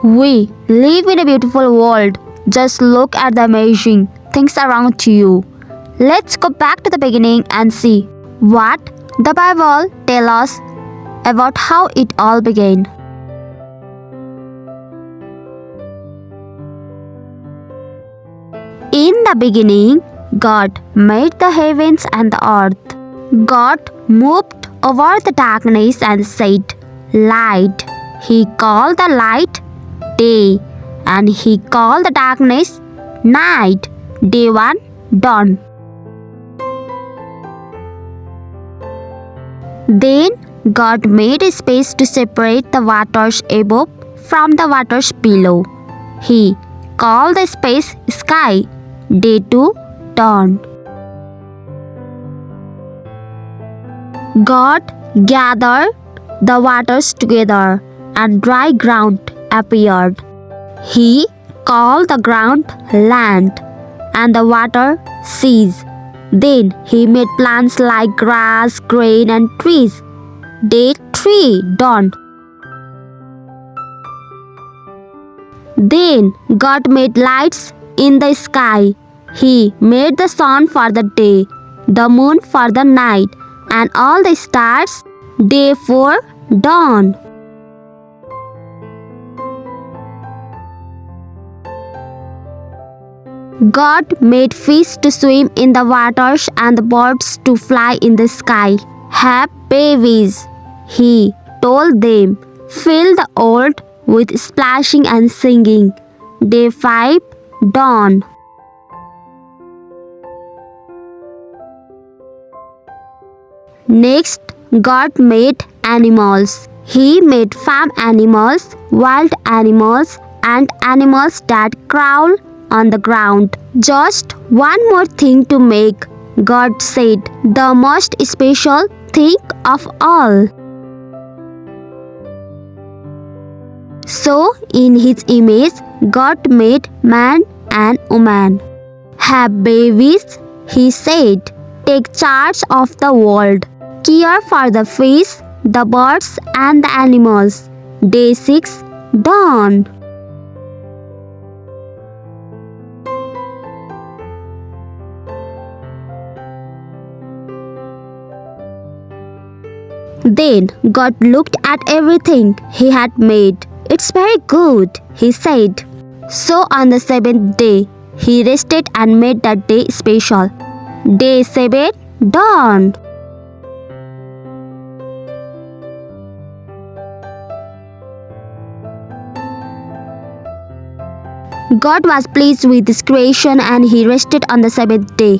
We live in a beautiful world. Just look at the amazing things around you. Let's go back to the beginning and see what the Bible tells us about how it all began. In the beginning, God made the heavens and the earth. God moved over the darkness and said, "Light." He called the light day, and he called the darkness night. Day 1, dawn. Then God made a space to separate the waters above from the waters below. He called the space sky. Day 2, dawn. God gathered the waters together, and dry ground appeared. He called the ground land, and the water seas. Then he made plants like grass, grain, and trees. Day 3, dawn. Then God made lights in the sky. He made the sun for the day, the moon for the night, and all the stars. Day 4, dawn. God made fish to swim in the waters and the birds to fly in the sky. Have babies, he told them. Fill the earth with splashing and singing. Day 5, dawn. Next, God made animals. He made farm animals, wild animals, and animals that crawl on the ground. Just one more thing to make, God said, the most special thing of all. So, in His image, God made man and woman. Have babies, He said. Take charge of the world. Care for the fish, the birds, and the animals. Day 6, dawn. Then God looked at everything He had made. "It's very good," He said. So on the seventh day, He rested and made that day special. Day 7, dawn. God was pleased with His creation and He rested on the seventh day.